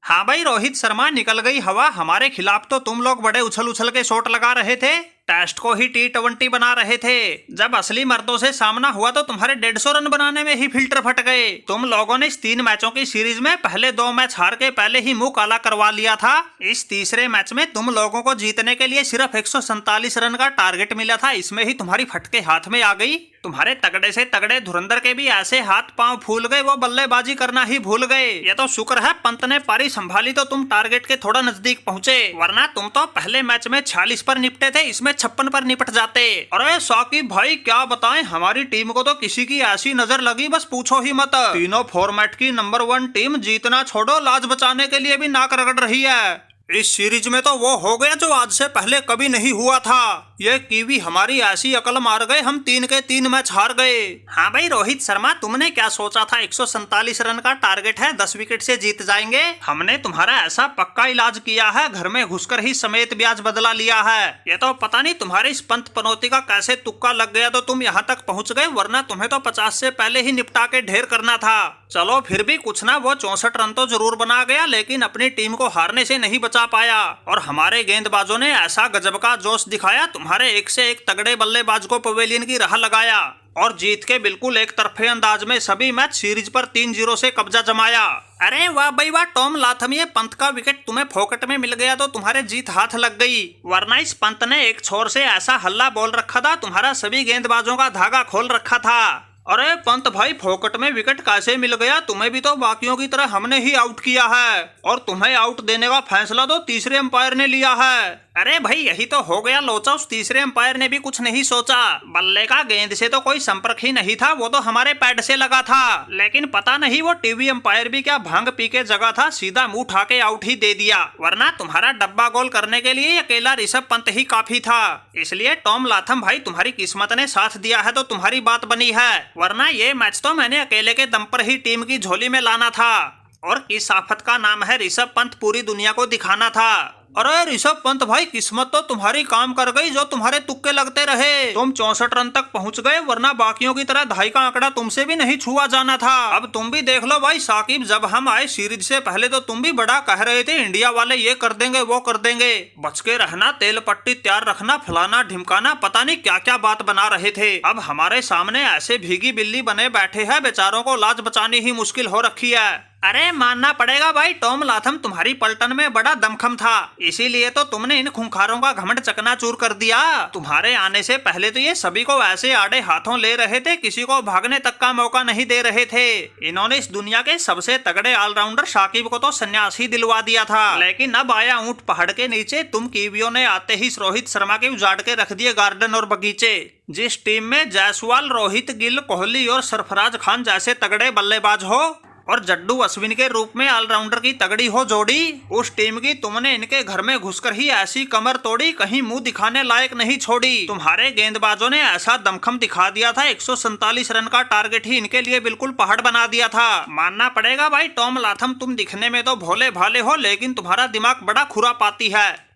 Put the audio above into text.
हाँ भाई रोहित शर्मा, निकल गई हवा। हमारे खिलाफ तो तुम लोग बड़े उछल उछल के शॉट लगा रहे थे, टेस्ट को ही T20 बना रहे थे। जब असली मर्दों से सामना हुआ तो तुम्हारे 150 रन बनाने में ही फिल्टर फट गए। तुम लोगों ने इस 3 मैचों की सीरीज में पहले 2 मैच हार के पहले ही मुंह काला करवा लिया था। इस तीसरे मैच में तुम लोगों को जीतने के लिए सिर्फ 147 रन का टारगेट मिला था, इसमें ही तुम्हारी फटके हाथ में आ गई। तुम्हारे तगड़े से तगड़े धुरंधर के भी ऐसे हाथ पांव फूल गए, वो बल्लेबाजी करना ही भूल गए। ये तो शुक्र है पंत ने पारी संभाली तो तुम टारगेट के थोड़ा नजदीक पहुंचे, वरना तुम तो पहले मैच में 46 पर निपटे थे, इसमें 56 पर निपट जाते। अरे साकिब भाई क्या बताएं, हमारी टीम को तो किसी की ऐसी नजर लगी बस पूछो ही मत। तीनों फॉर्मेट की नंबर 1 टीम, जीतना छोड़ो लाज बचाने के लिए भी नाक रगड़ रही है। इस सीरीज में तो वो हो गया जो आज से पहले कभी नहीं हुआ था। ये कीवी हमारी ऐसी अकल मार गए, हम 3 के 3 मैच हार गए। हाँ भाई रोहित शर्मा, तुमने क्या सोचा था 147 रन का टारगेट है, 10 विकेट से जीत जाएंगे। हमने तुम्हारा ऐसा पक्का इलाज किया है, घर में घुसकर ही समेत ब्याज बदला लिया है। ये तो पता नहीं तुम्हारे इस पंत पनौती का कैसे तुक्का लग गया तो तुम यहाँ तक पहुँच गए, वरना तुम्हें तो 50 से पहले ही निपटा के ढेर करना था। चलो फिर भी कुछ ना, वो 64 रन तो जरूर बना गया, लेकिन अपनी टीम को हारने से नहीं बचा पाया। और हमारे गेंदबाजों ने ऐसा गजब का जोश दिखाया, तुम्हारे एक से एक तगड़े बल्लेबाज को पवेलियन की राह लगाया और जीत के बिल्कुल एक तरफे अंदाज में सभी मैच सीरीज पर 3-0 से कब्जा जमाया। अरे वाह भाई वाह टॉम लाथम, ये पंत का विकेट तुम्हें फोकट में मिल गया तो तुम्हारे जीत हाथ लग गई, वरना इस पंत ने एक छोर से ऐसा हल्ला बोल रखा था, तुम्हारा सभी गेंदबाजों का धागा खोल रखा था। अरे पंत भाई, फोकट में विकेट कैसे मिल गया? तुम्हें भी तो बाकियों की तरह हमने ही आउट किया है, और तुम्हें आउट देने का फैसला तो तीसरे अंपायर ने लिया है। अरे भाई यही तो हो गया लोचा, उस तीसरे अंपायर ने भी कुछ नहीं सोचा। बल्ले का गेंद से तो कोई संपर्क ही नहीं था, वो तो हमारे पैड से लगा था। लेकिन पता नहीं वो टीवी अंपायर भी क्या भांग पी के जगह था, सीधा मुंह उठा के आउट ही दे दिया, वरना तुम्हारा डब्बा गोल करने के लिए अकेला ऋषभ पंत ही काफी था। इसलिए टॉम लाथम भाई, तुम्हारी किस्मत ने साथ दिया है तो तुम्हारी बात बनी है, वरना ये मैच तो मैंने अकेले के दम पर ही टीम की झोली में लाना था। और किस आफत का नाम है ऋषभ पंत, पूरी दुनिया को दिखाना था। अरे ऋषभ पंत भाई, किस्मत तो तुम्हारी काम कर गई जो तुम्हारे तुक्के लगते रहे। तुम 64 रन तक पहुंच गए, वरना बाकियों की तरह 2.5 का आंकड़ा तुमसे भी नहीं छुआ जाना था। अब तुम भी देख लो भाई साकिब, जब हम आए सीरीज से पहले तो तुम भी बड़ा कह रहे थे इंडिया वाले ये कर देंगे वो कर देंगे, बच के रहना, तेल पट्टी तैयार रखना, फलाना ढिमकाना, पता नहीं क्या क्या बात बना रहे थे। अब हमारे सामने ऐसे भीगी बिल्ली बने बैठे हैं, बेचारों को लाज बचानी ही मुश्किल हो रखी है। अरे मानना पड़ेगा भाई टॉम लाथम, तुम्हारी पलटन में बड़ा दमखम था, इसीलिए तो तुमने इन खूंखारों का घमंड चकनाचूर कर दिया। तुम्हारे आने से पहले तो ये सभी को ऐसे आड़े हाथों ले रहे थे, किसी को भागने तक का मौका नहीं दे रहे थे। इन्होंने इस दुनिया के सबसे तगड़े ऑलराउंडर शाकिब को तो संन्यास ही दिलवा दिया था, लेकिन अब आया ऊंट पहाड़ के नीचे। तुम कीवियों ने आते ही रोहित शर्मा के उजाड़ के रख दिए गार्डन और बगीचे। जिस टीम में जायसवाल, रोहित, गिल, कोहली और सरफराज खान जैसे तगड़े बल्लेबाज हो और जड्डू अश्विन के रूप में ऑलराउंडर की तगड़ी हो जोड़ी, उस टीम की तुमने इनके घर में घुसकर ही ऐसी कमर तोड़ी, कहीं मुंह दिखाने लायक नहीं छोड़ी। तुम्हारे गेंदबाजों ने ऐसा दमखम दिखा दिया था, 147 रन का टारगेट ही इनके लिए बिल्कुल पहाड़ बना दिया था। मानना पड़ेगा भाई टॉम लाथम, तुम दिखने में तो भोले भाले हो, लेकिन तुम्हारा दिमाग बड़ा खुरापाती है।